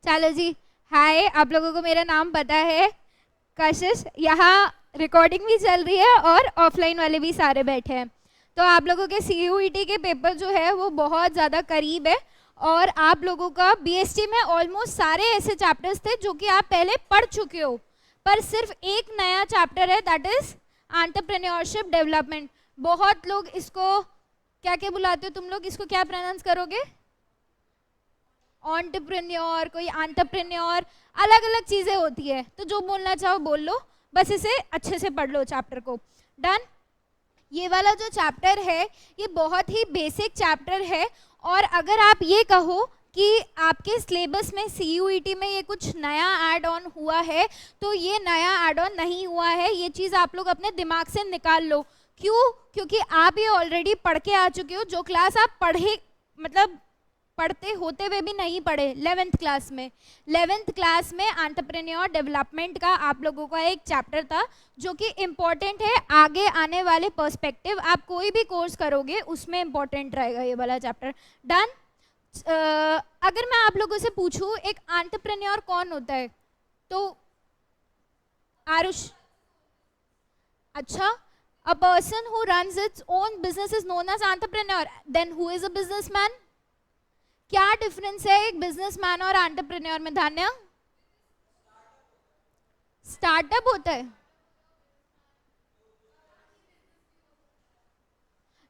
चलो जी, हाय। आप लोगों को मेरा नाम पता है, कशिश। यहाँ रिकॉर्डिंग भी चल रही है और ऑफलाइन वाले भी सारे बैठे हैं। तो आप लोगों के CUET के पेपर जो है वो बहुत ज़्यादा करीब है और आप लोगों का BST में ऑलमोस्ट सारे ऐसे चैप्टर्स थे जो कि आप पहले पढ़ चुके हो, पर सिर्फ एक नया चैप्टर है, दैट इज एंटरप्रेन्योरशिप डेवलपमेंट। बहुत लोग इसको क्या क्या बुलाते हो तुम लोग? इसको क्या प्रोनाउंस करोगे? एंटरप्रेन्योर, कोई एंटरप्रेन्योर, अलग अलग चीजें होती है, तो जो बोलना चाहो बोल लो, बस इसे अच्छे से पढ़ लो चैप्टर को। डन। ये वाला जो चैप्टर है ये बहुत ही बेसिक चैप्टर है और अगर आप ये कहो कि आपके सिलेबस में CUET में ये कुछ नया ऐड ऑन हुआ है, तो ये नया ऐड ऑन नहीं हुआ है। ये चीज़ आप लोग अपने दिमाग से निकाल लो। क्यों? क्योंकि आप ये ऑलरेडी पढ़ के आ चुके हो। जो क्लास आप पढ़े, मतलब पढ़ते होते हुए भी नहीं पढ़े 11th क्लास में, 11th क्लास में एंटरप्रेन्योर डेवलपमेंट का आप लोगों का एक चैप्टर था जो कि इम्पोर्टेंट है आगे आने वाले पर्सपेक्टिव। आप कोई भी कोर्स करोगे उसमें इम्पोर्टेंट रहेगा ये वाला चैप्टर। डन। अगर मैं आप लोगों से पूछूं एक एंटरप्रेन्योर कौन होता है, तो आरुष, अच्छा, a person who runs its own business is known as entrepreneur. Then who is a businessman? क्या डिफरेंस है एक बिजनेसमैन और एंटरप्रेन्योर में? धान्या, स्टार्टअप होता है।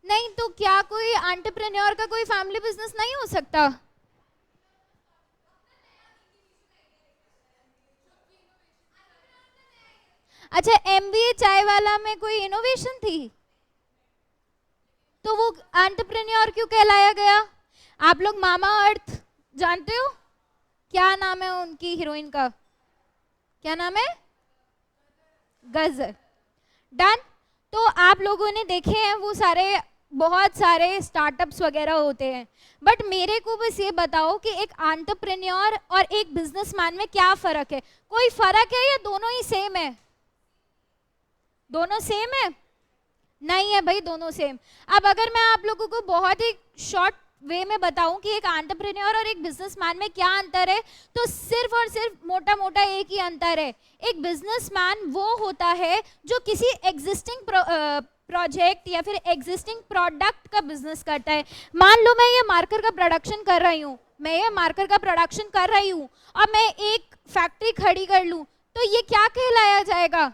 नहीं तो क्या कोई एंटरप्रेन्योर का कोई फैमिली बिजनेस नहीं हो सकता? अच्छा, MBA चाय वाला में कोई इनोवेशन थी तो वो एंटरप्रेन्योर क्यों कहलाया गया? आप लोग मामा अर्थ जानते हो? क्या नाम है उनकी हीरोइन का? क्या नाम है? गजर। डन। तो आप लोगों ने देखे हैं वो सारे, बहुत सारे स्टार्टअप्स वगैरह होते हैं, बट मेरे को बस ये बताओ कि एक एंटरप्रेन्योर और एक बिजनेसमैन में क्या फर्क है? कोई फर्क है या दोनों ही सेम है? दोनों सेम है? नहीं है भाई, दोनों सेम। अब अगर मैं आप लोगों को बहुत ही शॉर्ट वे में बताऊं कि एक एंटरप्रेन्योर और एक बिजनेसमैन में क्या अंतर है, तो सिर्फ और सिर्फ मोटा मोटा एक ही अंतर है। एक बिजनेसमैन वो होता है जो किसी एग्जिस्टिंग प्रोजेक्ट या फिर एग्जिस्टिंग प्रोडक्ट का बिजनेस करता है। मान लो मैं ये मार्कर का प्रोडक्शन कर रही हूँ, और मैं एक फैक्ट्री खड़ी कर लूँ, तो ये क्या कहलाया जाएगा?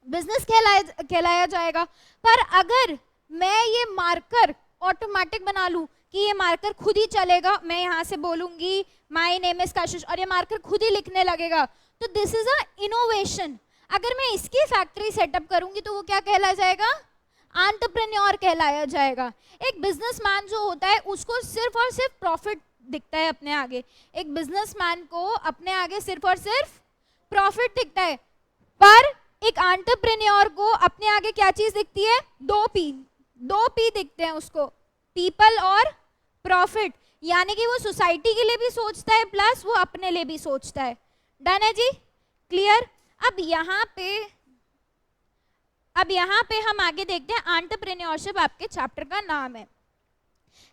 बिजनेस कहलाया जाएगा। पर अगर मैं ये मार्कर ऑटोमेटिक बना लूं कि ये मार्कर खुद ही चलेगा, मैं यहाँ से बोलूंगी माय नेम इज कशिश और ये मार्कर खुद ही लिखने लगेगा, तो दिस इज अ इनोवेशन। अगर मैं इसकी फैक्ट्री सेटअप करूंगी तो वो क्या कहलाया जाएगा? एंटरप्रेन्योर कहलाया जाएगा। एक बिजनेसमैन जो होता है उसको सिर्फ और सिर्फ प्रॉफिट दिखता है अपने आगे। एक बिजनेसमैन को अपने आगे सिर्फ और सिर्फ प्रॉफिट दिखता है, पर एक एंटरप्रेन्योर को अपने आगे क्या चीज दिखती है? दो पी दिखते हैं उसको, पीपल और प्रॉफिट। यानी कि वो सोसाइटी के लिए भी सोचता है प्लस वो अपने लिए भी सोचता है। डन है जी? क्लियर? अब यहाँ पे हम आगे देखते हैं। एंटरप्रेन्योरशिप आपके चैप्टर का नाम है।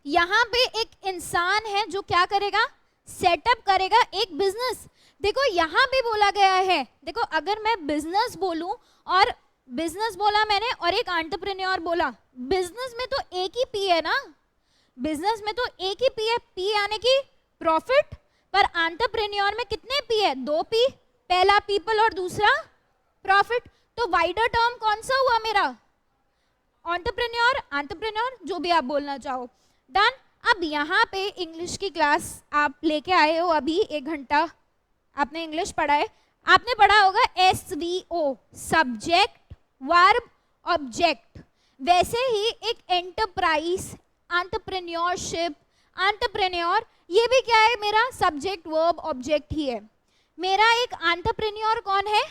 यहाँ पे एक इंसान है जो क्या करेगा? सेटअप करेगा एक बिजनेस। देखो यहाँ भी बोला गया है, देखो अगर मैं बिजनेस बोलूं और बिजनेस बोला मैंने और एक एंटरप्रेन्योर बोला, बिजनेस में तो एक ही पी है ना, बिजनेस में तो एक ही पी है, पी यानी कि प्रॉफिट। पर एंटरप्रेन्योर में कितने पी है? दो पी, पहला पीपल और दूसरा प्रॉफिट। तो वाइडर टर्म कौन सा हुआ मेरा? एंटरप्रेन्योर, जो भी आप बोलना चाहो। डन। अब यहाँ पे इंग्लिश की क्लास आप लेके आए हो, अभी 1 घंटा आपने इंग्लिश पढ़ा है। आपने पढ़ा होगा SVO, सब्जेक्ट वर्ब ऑब्जेक्ट। वैसे ही एक एंटरप्राइज, एंटरप्रेन्योरशिप, एंटरप्रेन्योर, ये भी क्या है? मेरा सब्जेक्ट वर्ब ऑब्जेक्ट ही है। मेरा एक एंटरप्रेन्योर कौन है?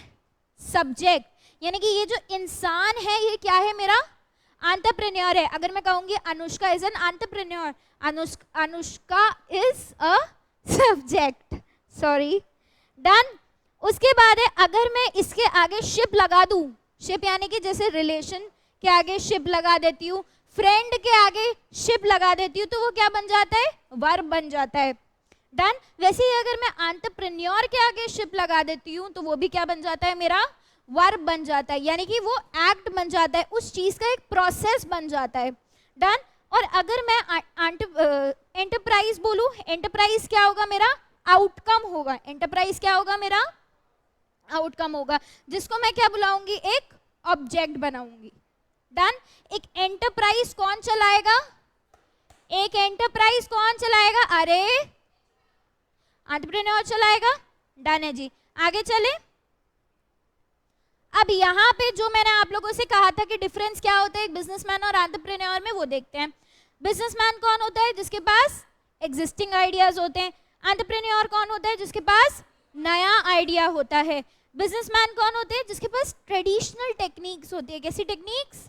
सब्जेक्ट, यानी कि ये जो इंसान है ये क्या है? मेरा एंटरप्रेन्योर है। अगर मैं कहूंगी Anushka is an entrepreneur, Anushka is a subject, sorry. Done. उसके बाद है, अगर मैं इसके आगे शिप लगा दूं, शिप यानी कि जैसे रिलेशन के आगे शिप लगा देती हूँ, फ्रेंड के आगे शिप लगा देती हूँ, तो वो क्या बन जाता है? वर्ब बन जाता है। डन। वैसे ही अगर मैं एंटरप्रेन्योर के आगे शिप लगा देती हूँ तो वो भी क्या बन जाता है, मेरा वर्ब बन जाता है, यानी कि वो एक्ट बन जाता है, उस चीज का एक प्रोसेस बन जाता है। डन। और अगर मैं एंटरप्राइज बोलूं, एंटरप्राइज क्या होगा, मेरा आउटकम होगा। एंटरप्राइज क्या होगा, मेरा आउटकम होगा, जिसको मैं क्या बुलाऊंगी, एक ऑब्जेक्ट बनाऊंगी। डन। एक एंटरप्राइज कौन चलाएगा, एक एंटरप्राइज कौन चलाएगा, अरे एंटरप्रेन्योर चलाएगा। डन है जी, आगे चले। अब यहाँ पे जो मैंने आप लोगों से कहा था कि डिफरेंस क्या होता है एक बिजनेसमैन और एंटरप्रेन्योर में, वो देखते हैं। बिजनेसमैन कौन होता है, जिसके पास एग्जिस्टिंग आइडियाज होते हैं। एंटरप्रेन्योर कौन होता है, जिसके पास नया आइडिया होता है। बिजनेसमैन कौन होते हैं, जिसके पास ट्रेडिशनल टेक्निक्स होती है। कैसी टेक्निक्स,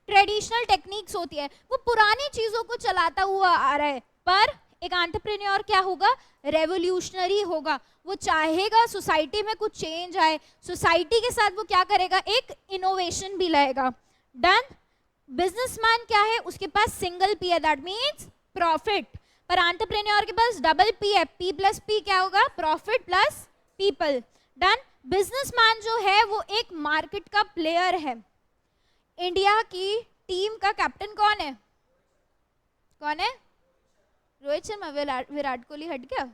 ट्रेडिशनल टेक्निक्स होती है, वो पुरानी चीजों को चलाता हुआ आ रहा है। पर एक एंटरप्रेन्योर क्या होगा, रेवोल्यूशनरी होगा, वो चाहेगा सोसाइटी में कुछ चेंज आए, सोसाइटी के साथ वो क्या करेगा, एक इनोवेशन भी लाएगा। डन। बिजनेसमैन क्या है, उसके पास सिंगल पी है, दैट मीन्स प्रॉफिट। पर एंटरप्रेन्योर के पास डबल पी है, पी प्लस पी क्या होगा, profit plus people. Done. Businessman जो है वो एक मार्केट का प्लेयर है। इंडिया की टीम का कैप्टन कौन है, कौन है, रोहित शर्मा, विराट कोहली हट गया।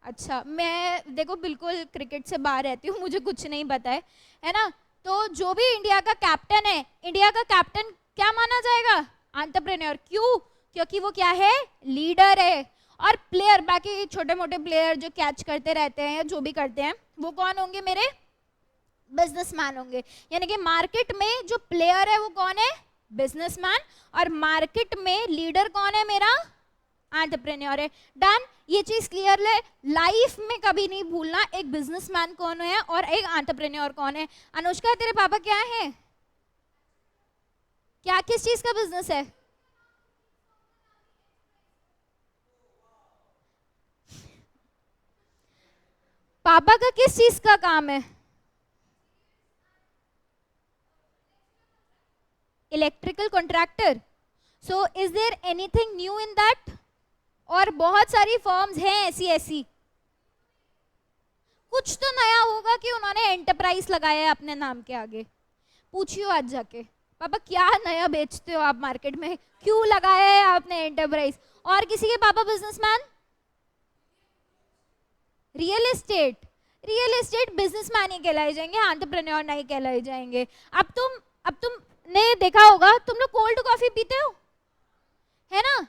अच्छा, मैं देखो बिल्कुल क्रिकेट से बाहर रहती हूँ, मुझे कुछ नहीं पता है ना। तो जो भी इंडिया का कैप्टन है, इंडिया का कैप्टन क्या माना जाएगा, एंटरप्रेन्योर। क्यों, क्योंकि वो क्या है, लीडर है। और प्लेयर, बाकी छोटे मोटे प्लेयर जो कैच करते रहते हैं या जो भी करते हैं, वो कौन होंगे, मेरे बिजनेसमैन होंगे। यानी कि मार्केट में जो प्लेयर है वो कौन है, बिजनेसमैन, और मार्केट में लीडर कौन है, मेरा एंटरप्रेन्योर है। डन। ये चीज क्लियर है, लाइफ में कभी नहीं भूलना एक बिजनेसमैन कौन है और एक एंटरप्रेन्योर कौन है। अनुष्का, तेरे पापा क्या है, क्या किस चीज का बिजनेस है, पापा का किस चीज का काम है, electrical contractor. So is there anything new in that, और बहुत सारी फर्म्स हैं ऐसी, कुछ तो नया होगा कि उन्होंने एंटरप्राइज लगाया है अपने नाम के आगे। पूछियो आज जाके, पापा क्या नया बेचते हो आप मार्केट में, क्यों लगाया है आपने एंटरप्राइज। और किसी के पापा businessman, real estate, real estate businessman ही कहलाए जाएंगे, एंटरप्रेन्योर नहीं कहलाए जाएंगे। अब तुमने देखा होगा, तुम लोग कोल्ड कॉफी पीते हो, है ना।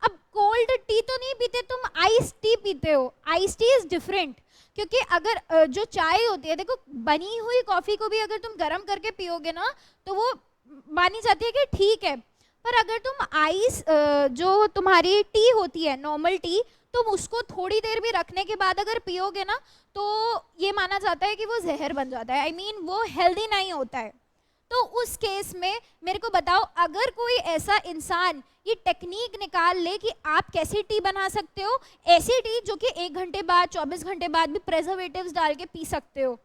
अब कोल्ड टी तो नहीं पीते, तुम आइस टी पीते हो। आइस टी इज डिफरेंट, क्योंकि अगर जो चाय होती है, देखो बनी हुई कॉफी को भी अगर तुम गर्म करके पियोगे ना तो वो मानी जाती है कि ठीक है। पर अगर तुम आइस जो तुम्हारी टी होती है, नॉर्मल टी, तुम उसको थोड़ी देर भी रखने के बाद अगर पियोगे ना तो ये माना जाता है कि वो जहर बन जाता है। आई मीन वो हेल्दी नहीं होता है। तो उस केस में मेरे को बताओ, अगर कोई ऐसा इंसान ये टेक्निक निकाल ले कि आप कैसी टी बना सकते हो, ऐसी टी जो कि 1 घंटे बाद, 24 घंटे बाद भी प्रेजर्वेटिव्स डाल के पी सकते हो,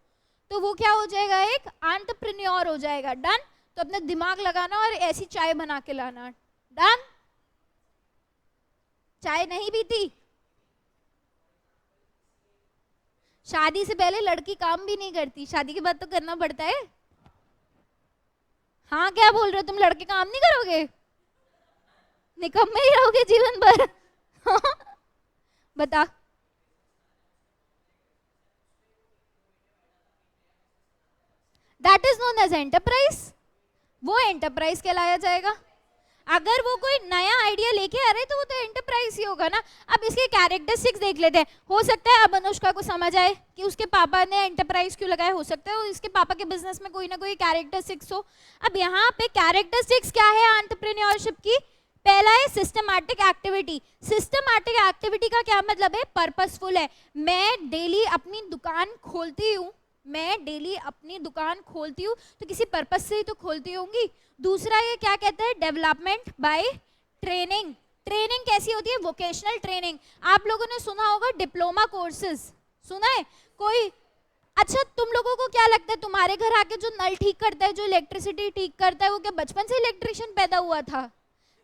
तो वो क्या हो जाएगा, एक एंटरप्रेन्योर हो जाएगा। डन। तो अपना दिमाग लगाना और ऐसी चाय बना के लाना। डन। चाय नहीं पीती, शादी से पहले लड़की काम भी नहीं करती, शादी के बाद तो करना पड़ता है। हाँ, क्या बोल रहे हो तुम, लड़के काम नहीं करोगे, निकम्मे ही रहोगे जीवन भर। बता। That is known as enterprise, वो एंटरप्राइज कहलाया जाएगा। अगर वो कोई नया आइडिया लेके आ रहे तो वो तो एंटरप्राइज ही होगा ना। अब इसके कैरेक्टरिस्टिक्स देख लेते हैं, हो सकता है अब अनुष्का को समझ आए कि उसके पापा ने एंटरप्राइज क्यों लगाया, हो सकता है इसके पापा के बिजनेस में कोई ना कोई कैरेक्टरिस्टिक्स हो। अब यहाँ पे कैरेक्टरिस्टिक्स क्या है एंटरप्रेन्योरशिप की, पहला है सिस्टमैटिक एक्टिविटी। सिस्टमैटिक एक्टिविटी का क्या मतलब है, पर्पसफुल है। मैं डेली अपनी दुकान खोलती हूँ, मैं डेली अपनी दुकान खोलती हूँ तो किसी पर्पस से ही तो खोलती होंगी। दूसरा ये क्या कहता है, डेवलपमेंट बाय ट्रेनिंग। ट्रेनिंग कैसी होती है, वोकेशनल ट्रेनिंग। आप लोगों ने सुना होगा डिप्लोमा कोर्सेज, सुना है कोई। अच्छा, तुम लोगों को क्या लगता है, तुम्हारे घर आके जो नल ठीक करता है, जो इलेक्ट्रिसिटी ठीक करता है, वो क्या बचपन से इलेक्ट्रिशियन पैदा हुआ था?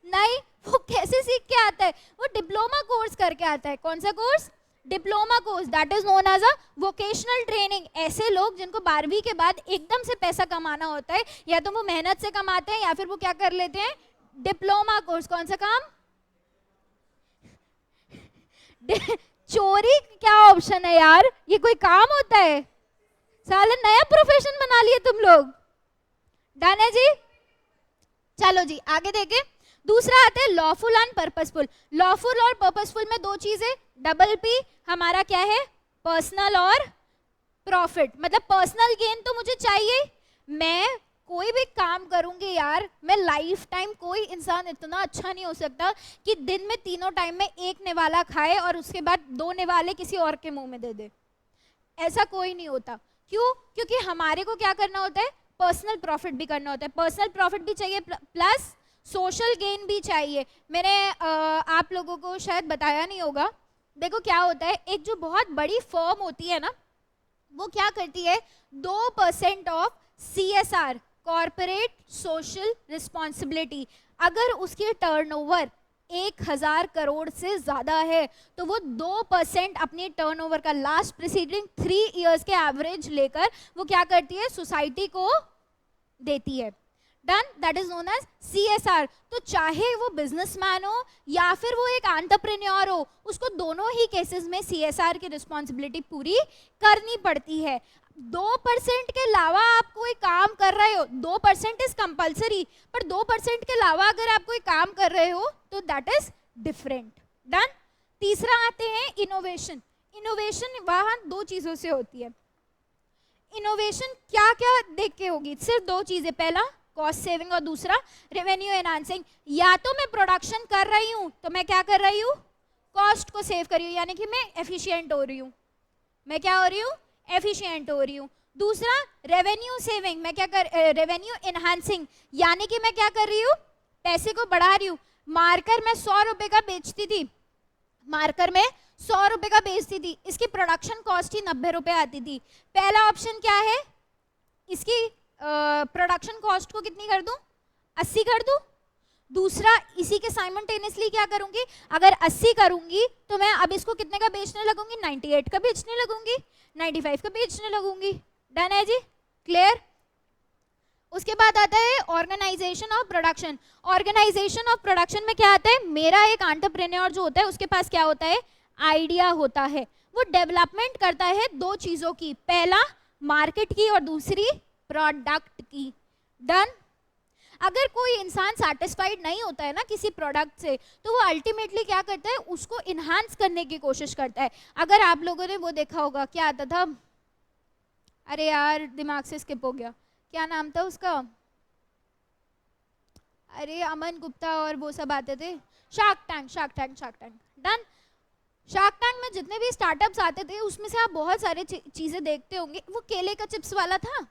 नहीं, वो कैसे सीख के आता है? वो डिप्लोमा कोर्स करके आता है। कौन सा course? Diploma course, that is known as a vocational training. ऐसे लोग जिनको 12वीं के बाद एकदम से पैसा कमाना होता है, या तो वो मेहनत से कमाते हैं या फिर वो क्या कर लेते हैं, डिप्लोमा कोर्स। कौन सा काम? चोरी क्या ऑप्शन है यार, ये कोई काम होता है? साले नया प्रोफेशन बना लिए तुम लोग। डन है जी, चलो जी आगे देखें। दूसरा आता है लॉफुल एंड पर्पसफुल। लॉफुल और पर्पसफुल में दो चीजें, डबल पी हमारा क्या है, पर्सनल और प्रॉफिट। मतलब पर्सनल गेन तो मुझे चाहिए, मैं कोई भी काम करूंगी यार, मैं लाइफ टाइम, कोई इंसान इतना अच्छा नहीं हो सकता कि दिन में तीनों टाइम में एक निवाला खाए और उसके बाद 2 निवाले किसी और के मुंह में दे दे। ऐसा कोई नहीं होता। क्यों? क्योंकि हमारे को क्या करना होता है, पर्सनल प्रॉफिट भी करना होता है। पर्सनल प्रॉफिट भी चाहिए प्लस सोशल गेन भी चाहिए। मैंने आप लोगों को शायद बताया नहीं होगा। देखो क्या होता है, एक जो बहुत बड़ी फर्म होती है ना, वो क्या करती है, 2% of CSR, corporate social responsibility, अगर उसकी टर्नओवर 1000 करोड़ से ज्यादा है तो वो 2% अपनी टर्नओवर का लास्ट प्रीसीडिंग 3 इयर्स के एवरेज लेकर वो क्या करती है, सोसाइटी को देती है। Done, that is known as CSR। तो चाहे वो बिजनेसमैन हो या फिर वो एक एंटरप्रेन्योर हो, उसको दोनों ही केसेस में CSR की रिस्पॉन्सिबिलिटी पूरी करनी पड़ती है। 2% के अलावा आप कोई काम कर रहे हो, 2% इज कंपल्सरी, पर 2% के अलावा अगर आप कोई काम कर रहे हो तो दैट इज डिफरेंट। डन। तीसरा आते हैं इनोवेशन। इनोवेशन वहां 2 चीजों से होती है। इनोवेशन क्या क्या देख के होगी, सिर्फ 2 चीजें, पहला कॉस्ट सेविंग और दूसरा रेवेन्यू एनहांसिंग। या तो मैं प्रोडक्शन कर रही हूं तो मैं क्या कर रही हूं, कॉस्ट को सेव कर रही हूं, यानी कि मैं एफिशिएंट हो रही हूं। मैं क्या हो रही हूं, एफिशिएंट हो रही हूं। दूसरा रेवेन्यू सेविंग, मैं क्या कर, रेवेन्यू एनहांसिंग, यानी कि मैं क्या कर रही हूं, पैसे को बढ़ा रही हूं। मार्कर मैं 100 रुपए का बेचती थी, मार्कर में 100 रुपए का बेचती थी, इसकी प्रोडक्शन कॉस्ट ही 90 रुपए आती थी। पहला ऑप्शन क्या है, इसकी प्रोडक्शन कॉस्ट को कितनी कर दूं, 80 कर दूं। दूसरा, इसी के साइमल्टेनियसली क्या करूंगी, अगर 80 करूंगी तो मैं अब इसको कितने का बेचने लगूंगी, 98 का बेचने लगूंगी, 95 का बेचने लगूंगी। डन है जी, क्लियर। उसके बाद आता है organisation of production. Organisation of production में क्या आता है, मेरा एक एंटरप्रेन्योर जो होता है उसके पास क्या होता है, आइडिया होता है। वो डेवलपमेंट करता है 2 चीजों की, पहला मार्केट की और दूसरी प्रोडक्ट की। डन। अगर कोई इंसान सेटिस्फाइड नहीं होता है ना किसी प्रोडक्ट से, तो वो अल्टीमेटली क्या करता है, उसको इन्हांस करने की कोशिश करता है। अगर आप लोगों ने वो देखा होगा, क्या आता था, अरे यार दिमाग से स्किप हो गया, क्या नाम था उसका, अरे अमन गुप्ता और वो सब आते थे, shark tank, shark tank, shark tank. Done. Shark tank में जितने भी स्टार्टअप्स आते थे उसमें से आप बहुत सारे चीजें देखते होंगे। वो केले का चिप्स वाला था,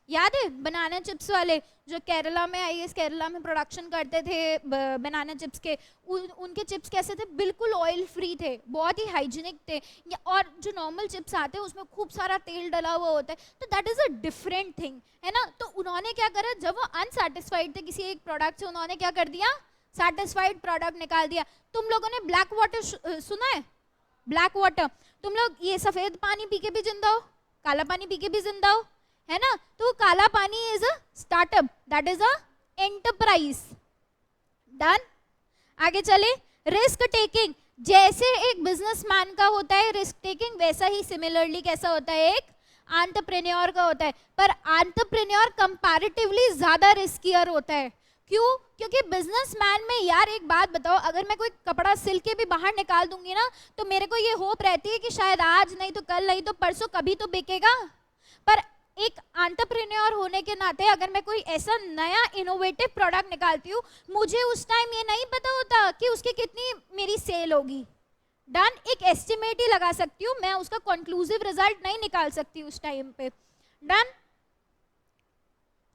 याद है, बनाना चिप्स वाले, जो केरला में, आई केरला में प्रोडक्शन करते थे बनाना चिप्स के। उनके चिप्स कैसे थे, बिल्कुल ऑयल फ्री थे, बहुत ही हाइजीनिक थे। और जो नॉर्मल चिप्स आते हैं उसमें खूब सारा तेल डला हुआ होता है, तो that is a different thing, है ना। तो उन्होंने क्या करा, जब वो अनसेटिस्फाइड थे किसी एक प्रोडक्ट से, उन्होंने क्या कर दिया, सेटिस्फाइड प्रोडक्ट निकाल दिया। तुम लोगों ने ब्लैक वाटर सुना है, ब्लैक वाटर, तुम लोग ये सफेद पानी पी के भी जिंदा हो, काला पानी पी के भी जिंदा हो, है ना। तो काला पानी is a startup, that is a enterprise. Done. आगे चले, रिस्क टेकिंग। जैसे एक बिजनेसमैन का होता है रिस्क टेकिंग, वैसा ही सिमिलरली कैसा होता है, एक एंटरप्रेन्योर का होता है। पर एंटरप्रेन्योर कंपैरेटिवली ज्यादा रिस्कियर होता है। क्यों? क्योंकि बिजनेसमैन में, यार एक बात बताओ, अगर मैं कोई कपड़ा सिल के भी बाहर निकाल दूंगी ना, तो मेरे को ये होप रहती है कि शायद आज नहीं तो कल, नहीं तो परसों, कभी तो बिकेगा। पर एक एंटरप्रेन्योर होने के नाते अगर मैं कोई ऐसा नया इनोवेटिव प्रोडक्ट निकालती हूँ, मुझे उस टाइम ये नहीं पता होता कि उसकी कितनी मेरी सेल होगी। डन। एक एस्टिमेट ही लगा सकती हूँ, मैं उसका कंक्लूसिव रिजल्ट नहीं निकाल सकती उस टाइम पे। डन।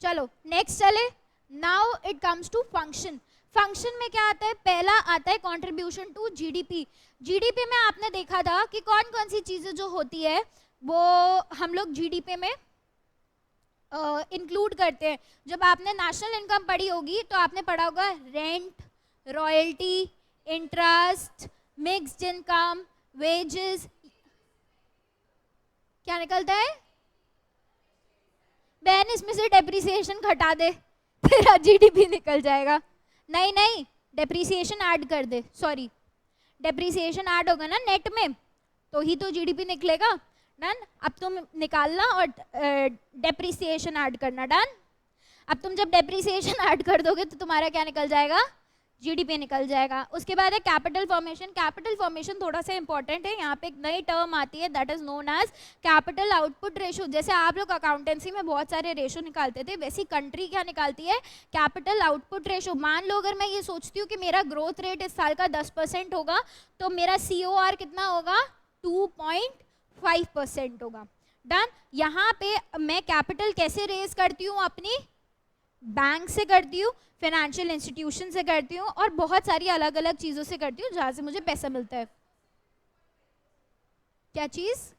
चलो नेक्स्ट चले। Now it comes to function. Function में क्या आता है, पहला आता है कंट्रीब्यूशन टू जीडीपी। जीडीपी में आपने देखा था कि कौन कौन सी चीजें जो होती है वो हम लोग जीडीपी में इंक्लूड करते हैं। जब आपने नेशनल इनकम पढ़ी होगी तो आपने पढ़ा होगा rent, royalty, interest, mixed income, wages, क्या निकलता है? बहन इसमें से डेप्रिसिएशन घटा दे, तेरा जीडीपी निकल जाएगा। नहीं नहीं, डेप्रिसिएशन ऐड कर दे, सॉरी डेप्रिसिएशन ऐड होगा ना नेट में, तो ही तो जीडीपी निकलेगा। डन, अब तुम निकालना और डेप्रिसिएशन ऐड करना। डन, अब तुम जब डेप्रिसिएशन ऐड कर दोगे तो तुम्हारा क्या निकल जाएगा? जीडीपी निकल जाएगा। उसके बाद है कैपिटल फॉर्मेशन। कैपिटल फॉर्मेशन थोड़ा सा इंपॉर्टेंट है, यहाँ पे एक नई टर्म आती है that is known as capital output ratio. जैसे आप लोग अकाउंटेंसी में बहुत सारे रेशो निकालते थे, वैसी कंट्री क्या निकालती है? Capital output ratio. मान लो अगर मैं ये सोचती हूँ कि मेरा ग्रोथ रेट इस साल का 10% होगा, तो मेरा COR कितना होगा? 2.5% होगा। डन, यहाँ पे मैं कैपिटल कैसे रेज करती हूँ? अपनी बैंक से करती हूँ, फाइनेंशियल इंस्टीट्यूशन से करती हूँ, और बहुत सारी अलग अलग चीजों से करती हूँ जहां से मुझे पैसा मिलता है। क्या चीज?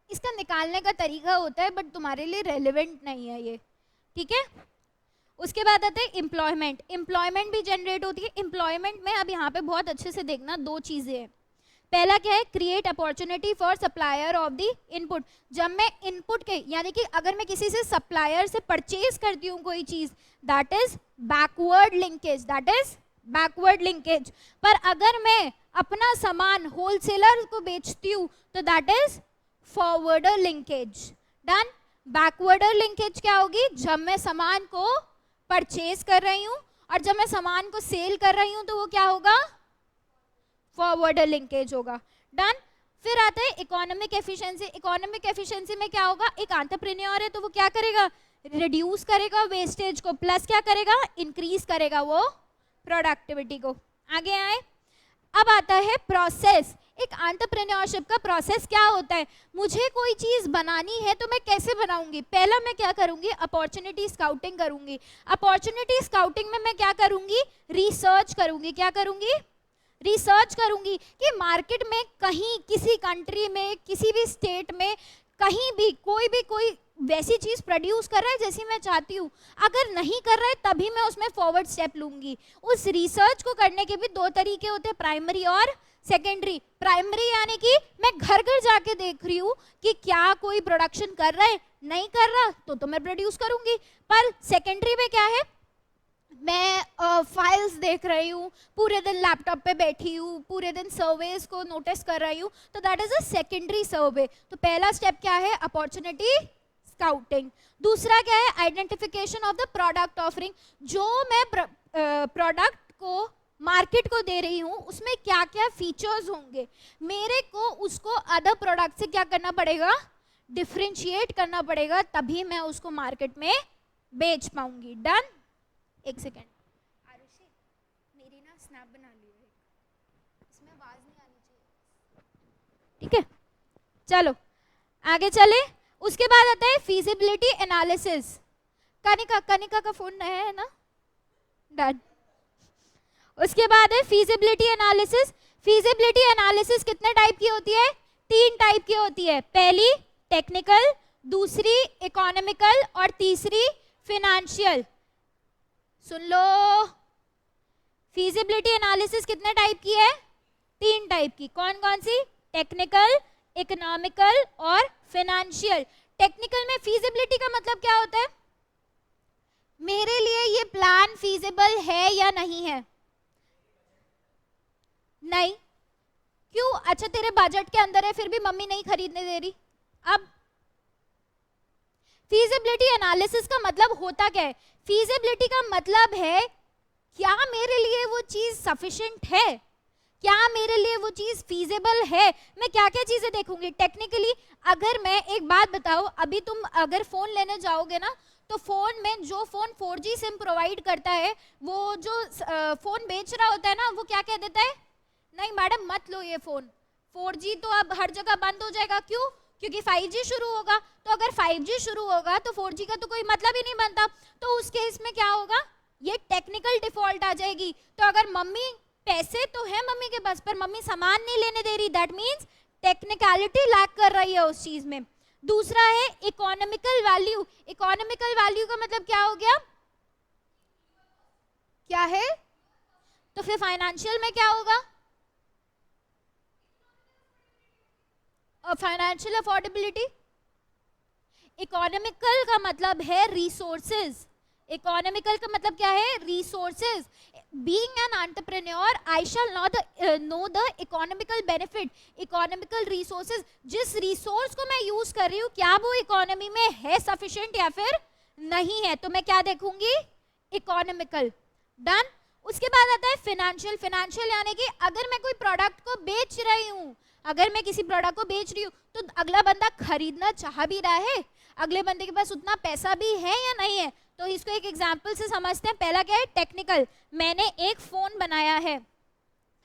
इसका निकालने का तरीका होता है बट तुम्हारे लिए रेलेवेंट नहीं है ये, ठीक है। उसके बाद आता है एम्प्लॉयमेंट। एम्प्लॉयमेंट भी जनरेट होती है। एम्प्लॉयमेंट में अब यहाँ पे बहुत अच्छे से देखना, दो चीजें हैं। पहला क्या है? Create opportunity for supplier of the input. जब मैं इनपुट के, यानी कि अगर मैं किसी से सप्लायर से परचेज करती हूँ कोई चीज, that is backward linkage, that is backward linkage. पर अगर मैं अपना सामान होलसेलर को बेचती हूँ तो that is forwarder linkage. Done, backwarder linkage क्या होगी? जब मैं सामान को परचेज कर रही हूँ और जब मैं सामान को सेल कर रही हूँ तो वो क्या होगा? फॉरवर्डर लिंकेज होगा। डन, फिर आता है इकोनॉमिक एफिशिएंसी। इकोनॉमिक एफिशिएंसी में क्या होगा? एक एंटरप्रेन्योर है तो वो क्या करेगा? रिड्यूस करेगा वेस्टेज को, प्लस क्या करेगा? इंक्रीज करेगा वो प्रोडक्टिविटी को। आगे आए, अब आता है प्रोसेस। एक एंटरप्रेन्योरशिप का प्रोसेस क्या होता है? मुझे कोई चीज बनानी है तो मैं कैसे बनाऊंगी? पहला मैं क्या करूंगी? अपॉर्चुनिटी स्काउटिंग करूंगी। अपॉर्चुनिटी स्काउटिंग में मैं क्या करूंगी? रिसर्च करूंगी। क्या करूंगी? रिसर्च करूंगी कि मार्केट में कहीं, किसी कंट्री में, किसी भी स्टेट में, कहीं भी कोई वैसी चीज प्रोड्यूस कर रहा है जैसी मैं चाहती हूँ। अगर नहीं कर रहा है तभी मैं उसमें फॉरवर्ड स्टेप लूंगी। उस रिसर्च को करने के भी दो तरीके होते हैं, प्राइमरी और सेकेंडरी। प्राइमरी यानी कि मैं घर घर जाके देख रही हूँ कि क्या कोई प्रोडक्शन कर रहा है, नहीं कर रहा तो मैं प्रोड्यूस करूंगी। पर सेकेंडरी में क्या है? मैं फाइल्स देख रही हूँ, पूरे दिन लैपटॉप पे बैठी हूँ, पूरे दिन सर्वेज को नोटिस कर रही हूँ, तो दैट इज अ सेकेंडरी सर्वे। तो पहला स्टेप क्या है? Opportunity scouting. दूसरा क्या है? Identification of the product offering. जो मैं प्रोडक्ट को मार्केट को दे रही हूँ उसमें क्या क्या फीचर्स होंगे, मेरे को उसको अदर प्रोडक्ट से क्या करना पड़ेगा? डिफरेंशिएट करना पड़ेगा, तभी मैं उसको मार्केट में बेच पाऊंगी। डन, एक सेकेंड आरुषि, मेरी ना स्नैप बना ली है, इसमें आवाज नहीं आनी चाहिए, ठीक है। चलो आगे चले। उसके बाद आता है फीजिबिलिटी एनालिसिस। कनिका का फोन नया है ना? डन। उसके बाद है फीजिबिलिटी एनालिसिस। फीजिबिलिटी एनालिसिस कितने टाइप की होती है? 3 टाइप की होती है। पहली टेक्निकल, दूसरी इकोनॉमिकल और तीसरी फिनेंशियल। सुन लो, फीजिबिलिटी एनालिसिस कितने टाइप की है? 3 टाइप की। कौन कौन सी? टेक्निकल, इकोनॉमिकल और फिनेंशियल। टेक्निकल में फीजिबिलिटी का मतलब क्या होता है? मेरे लिए ये प्लान फीजिबल है या नहीं है? नहीं। क्यों? अच्छा तेरे बजट के अंदर है फिर भी मम्मी नहीं खरीदने दे रही। अब फीजिबिलिटी एनालिसिस का मतलब होता क्या है? फीजिबिलिटी का मतलब है क्या मेरे लिए वो चीज सफिशिएंट है, क्या मेरे लिए वो चीज फीजिबल है। मैं क्या क्या चीजें देखूंगी? टेक्निकली अगर मैं एक बात बताऊं, अभी तुम अगर फोन लेने जाओगे ना तो फोन में जो फोन 4G सिम प्रोवाइड करता है, वो जो फोन बेच रहा होता है ना, वो क्या कह देता है? नहीं मैडम मत लो ये फोन, 4G तो अब हर जगह बंद हो जाएगा। क्यों? क्योंकि 5G शुरू होगा। तो अगर 5G शुरू होगा तो 4G का तो कोई मतलब ही नहीं बनता। तो उस केस में क्या होगा? ये टेक्निकल डिफॉल्ट आ जाएगी। तो अगर मम्मी, पैसे तो है मम्मी के पास पर मम्मी सामान नहीं लेने दे रही, दैट मीन्स टेक्निकलिटी लैक कर रही है उस चीज में। दूसरा है इकोनॉमिकल वैल्यू। इकोनॉमिकल वैल्यू का मतलब क्या हो गया? क्या है? तो फिर फाइनेंशियल में क्या होगा? Financial affordability. इकोनॉमिकल का मतलब है रिसोर्सेज। इकोनॉमिकल का मतलब क्या है? Resources. Being an entrepreneur I shall not know the economical benefit. Economical resources, जिस रिसोर्स को मैं यूज कर रही हूँ क्या वो इकोनॉमी में है सफिशिएंट या फिर नहीं है, तो मैं क्या देखूंगी? इकोनॉमिकल। डन। उसके बाद आता है फिनेंशियल। फिनेंशियल यानी कि अगर मैं कोई प्रोडक्ट को बेच रही हूँ, अगर मैं किसी प्रोडक्ट को बेच रही हूँ तो अगला बंदा खरीदना चाह भी रहा है, अगले बंदे के पास उतना पैसा भी है या नहीं है। तो इसको एक एग्जांपल से समझते हैं। पहला क्या है? टेक्निकल। मैंने एक फोन बनाया है,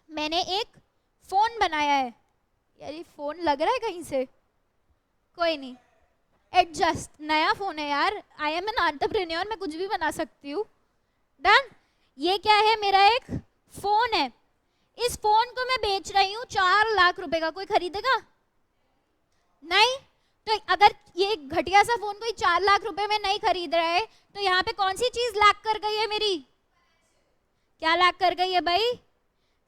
मैंने एक फोन बनाया है। यार ये फोन लग रहा है कहीं से? कोई नहीं, एडजस्ट। नया फोन है यार, आई एम एन एंटरप्रेन्योर, मैं कुछ भी बना सकती हूँ। डन। ये क्या है? मेरा एक फोन है। इस फोन को मैं बेच रही हूँ 4 लाख रुपए का। कोई खरीदेगा? नहीं। तो अगर ये घटिया सा फोन कोई 4 लाख रुपए में नहीं खरीद रहा है तो यहाँ पे कौन सी चीज लैक कर गई है मेरी? क्या लैक कर गई है भाई?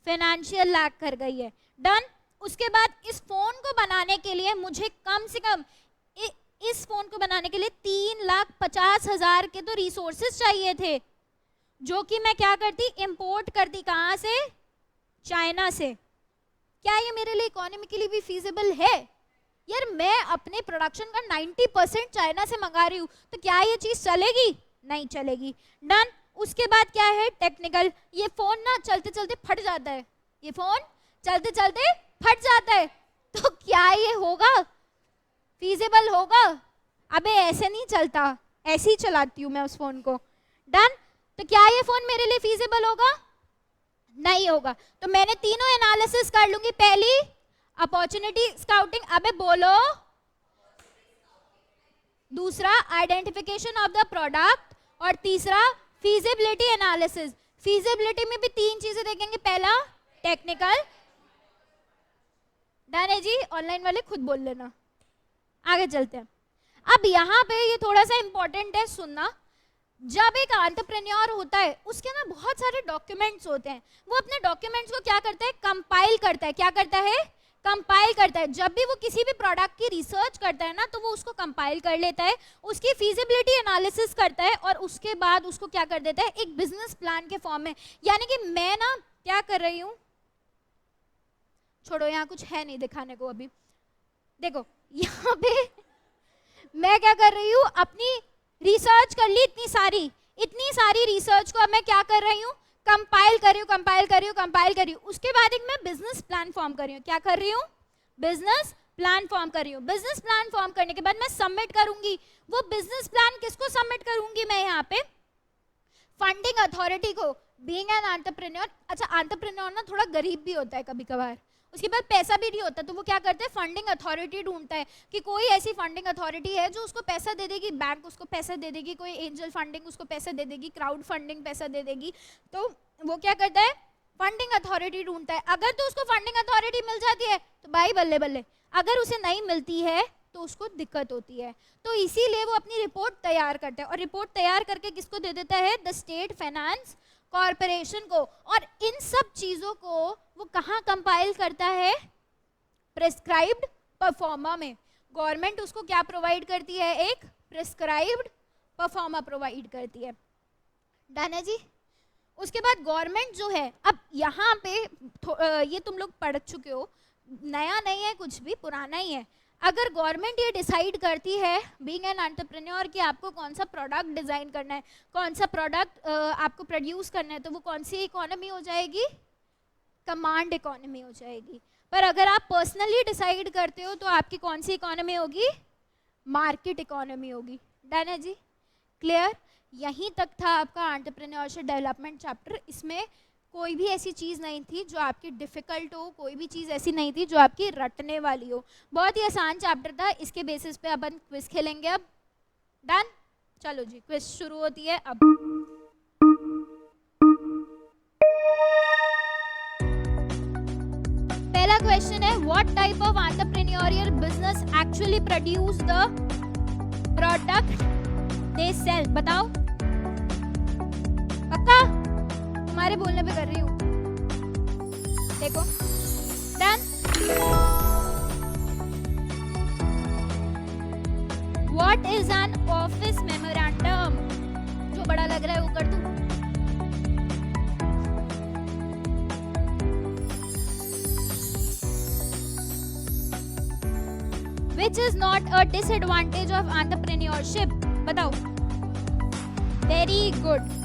फाइनेंशियल लैक कर गई है। डन। उसके बाद इस फोन को बनाने के लिए मुझे कम से कम इस फोन को बनाने के लिए 3,50,000 के तो रिसोर्सेज चाहिए थे, जो कि मैं क्या करती? इंपोर्ट करती। कहाँ से? चाइना से। क्या ये मेरे लिए इकोनॉमिकली भी फीजिबल है? यार मैं अपने प्रोडक्शन का 90% चाइना से मंगा रही हूँ, तो क्या ये चीज चलेगी? नहीं चलेगी। डन। उसके बाद क्या है? टेक्निकल। ये फोन ना चलते चलते फट जाता है, ये फोन चलते चलते फट जाता है, तो क्या ये होगा? फीजिबल होगा? अबे ऐसे नहीं चलता, ऐसे ही चलाती हूँ मैं उस फोन को। डन। तो क्या ये फोन मेरे लिए फीजिबल होगा? नहीं होगा। तो मैंने तीनों एनालिसिस कर लूंगी। पहली अपॉर्चुनिटी स्काउटिंग, अबे बोलो। दूसरा आइडेंटिफिकेशन ऑफ द प्रोडक्ट, और तीसरा फीजिबिलिटी एनालिसिस। फीजिबिलिटी में भी 3 चीजें देखेंगे। पहला टेक्निकल। डन है जी, ऑनलाइन वाले खुद बोल लेना। आगे चलते हैं। अब यहाँ पे ये थोड़ा सा इंपॉर्टेंट है सुनना। जब एक एंटरप्रेन्योर होता है उसके ना बहुत सारे डॉक्यूमेंट्स होते हैं, वो अपने डॉक्यूमेंट्स को क्या करता है? कंपाइल करता है। क्या करता है? कंपाइल करता है। जब भी वो किसी भी प्रोडक्ट की रिसर्च करता है ना तो वो उसको कंपाइल कर लेता है, उसकी फीजिबिलिटी एनालिसिस करता है, और उसके बाद उसको क्या कर देता है? एक बिजनेस प्लान के फॉर्म में। यानी कि मैं ना क्या कर रही हूँ, छोड़ो यहाँ कुछ है नहीं दिखाने को अभी। देखो यहाँ पे मैं क्या कर रही हूँ? अपनी रिसर्च कर ली इतनी सारी रिसर्च को अब मैं क्या कर रही हूँ? कंपाइल कर रही हूँ। उसके बाद एक मैं बिजनेस प्लान फॉर्म कर रही हूँ। क्या कर रही हूँ? बिजनेस प्लान फॉर्म कर रही हूँ। बिजनेस प्लान फॉर्म करने के बाद मैं सबमिट करूंगी। वो बिजनेस प्लान किसको सबमिट करूंगी मैं? यहाँ पे फंडिंग अथॉरिटी को। बीइंग एन एंटरप्रेन्योर, अच्छा एंटरप्रेन्योर ना थोड़ा गरीब भी होता है कभी कभार, उसके बाद पैसा भी नहीं होता, तो वो क्या करते हैं? फंडिंग अथॉरिटी ढूंढता है कि कोई ऐसी फंडिंग अथॉरिटी है जो उसको पैसा दे देगी। बैंक उसको पैसा दे देगी, कोई एंजल फंडिंग उसको पैसा दे देगी, क्राउड फंडिंग पैसा दे देगी। तो वो क्या करता है? फंडिंग अथॉरिटी ढूंढता है। अगर तो उसको फंडिंग अथॉरिटी मिल जाती है तो भाई बल्ले बल्ले, अगर उसे नहीं मिलती है तो उसको दिक्कत होती है। तो इसीलिए वो अपनी रिपोर्ट तैयार करता है, और रिपोर्ट तैयार करके किसको दे देता है? द स्टेट फाइनेंस कॉर्पोरेशन को। और इन सब चीजों को वो कहाँ कंपाइल करता है? प्रेस्क्राइब्ड परफॉर्मा में। गवर्नमेंट उसको क्या प्रोवाइड करती है? एक प्रेस्क्राइब्ड परफॉर्मा प्रोवाइड करती है। डन है जी। उसके बाद गवर्नमेंट जो है, अब यहाँ पे ये तुम लोग पढ़ चुके हो, नया नहीं है कुछ भी, पुराना ही है। अगर गवर्नमेंट ये डिसाइड करती है बीइंग एन एंटरप्रेन्योर कि आपको कौन सा प्रोडक्ट डिज़ाइन करना है, कौन सा प्रोडक्ट आपको प्रोड्यूस करना है, तो वो कौन सी इकोनॉमी हो जाएगी? कमांड इकोनॉमी हो जाएगी। पर अगर आप पर्सनली डिसाइड करते हो तो आपकी कौन सी इकोनॉमी होगी? मार्केट इकोनॉमी होगी। डन है जी, क्लियर? यहीं तक था आपका एंटरप्रेन्योरशिप डेवलपमेंट चैप्टर। इसमें कोई भी ऐसी चीज़ नहीं थी जो आपकी डिफ़िकल्ट हो, कोई भी चीज़ ऐसी नहीं थी जो आपकी रटने वाली हो। बहुत ही आसान चैप्टर था। इसके बेसिस पे अपन क्विज खेलेंगे अब। डन? चलो जी, क्विज शुरू होती है अब। पहला क्वेश्चन है, what type of entrepreneurial business actually produce the product they sell? बताओ। पक्का? तुम्हारे बोलने पे कर रही हूँ। देखो done. What is an office memorandum? जो बड़ा लग रहा है वो कर दूं? Which is not a disadvantage of entrepreneurship? बताओ। Very good.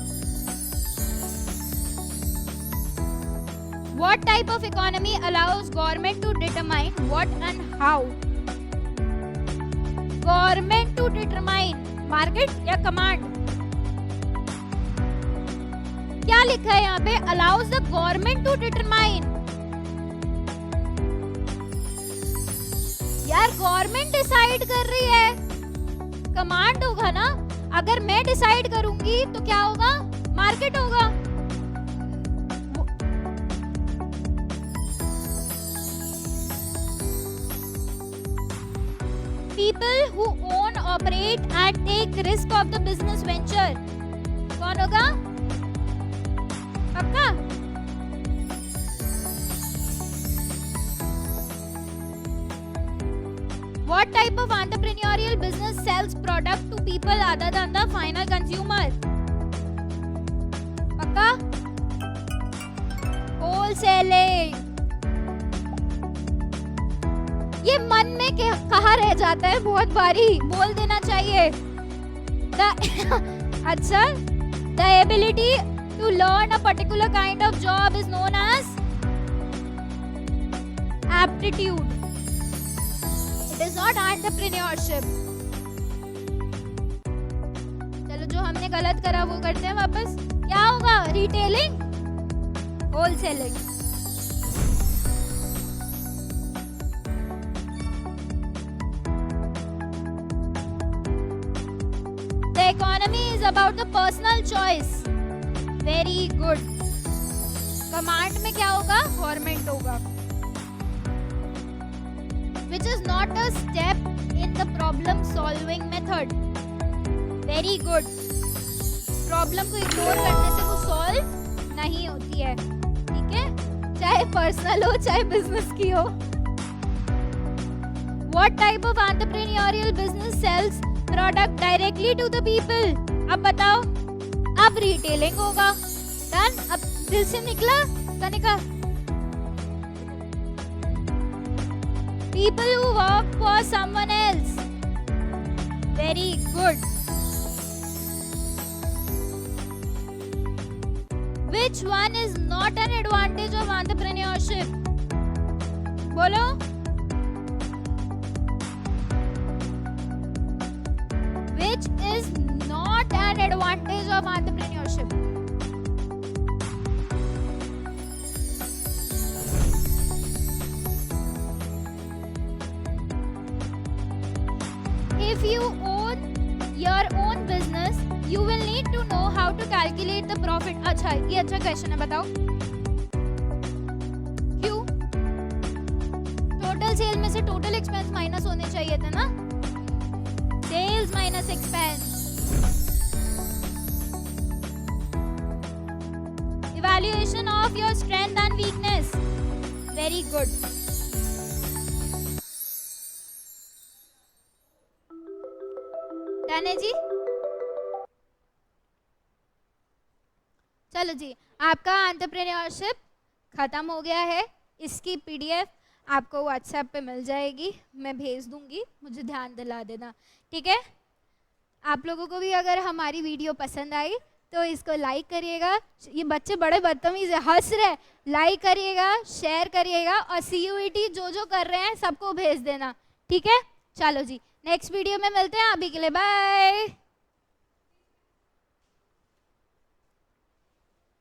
What type of economy allows government to determine what and how? Government to determine market या command? क्या लिखा है यहाँ पे? Allows the government to determine. यार गवर्नमेंट डिसाइड कर रही है, कमांड होगा ना। अगर मैं डिसाइड करूंगी तो क्या होगा? मार्केट होगा। People who own, operate and take risk of the business venture कौन होगा? पक्का? What type of entrepreneurial business sells product to people other than the final consumer? पक्का? Wholesaling. ये मन में कहाँ रह जाता है बहुत बारी, बोल देना चाहिए। अच्छा, the ability to learn a particular kind of job is known as aptitude. It is not entrepreneurship. चलो जो हमने गलत करा वो करते हैं वापस। क्या होगा? Retailing, wholesaling. The economy is about the personal choice. Very good. Command में क्या होगा? गवर्नमेंट होगा। Which is not a step in the problem solving method. Very good. Problem को इग्नोर करने से वो सॉल्व नहीं होती है, ठीक है? चाहे पर्सनल हो चाहे बिजनेस की हो। What type of entrepreneurial business sells product directly to the people? अब बताओ। अब रिटेलिंग होगा। डन। अब दिल से निकला Kanika. People who work for someone else. Very good. Which one is not an advantage of entrepreneurship? बोलो। Which is not an advantage of entrepreneurship? If you own your own business, you will need to know how to calculate the profit. अच्छा, ये अच्छा question है, बताओ क्यों? Total sale में से total expense minus होने चाहिए थे ना। Sales minus expense. Evaluation of your strength and weakness. Very good. Done है जी। चलो जी, आपका एंटरप्रेन्योरशिप खत्म हो गया है। इसकी पीडीएफ आपको व्हाट्सएप पे मिल जाएगी, मैं भेज दूंगी, मुझे ध्यान दिला देना, ठीक है? आप लोगों को भी अगर हमारी वीडियो पसंद आई तो इसको लाइक करिएगा। ये बच्चे बड़े बदतमीज है, हंस रहे। लाइक करिएगा, शेयर करिएगा और CUET जो कर रहे हैं सबको भेज देना, ठीक है? चलो जी, नेक्स्ट वीडियो में मिलते हैं। अभी के लिए बाय।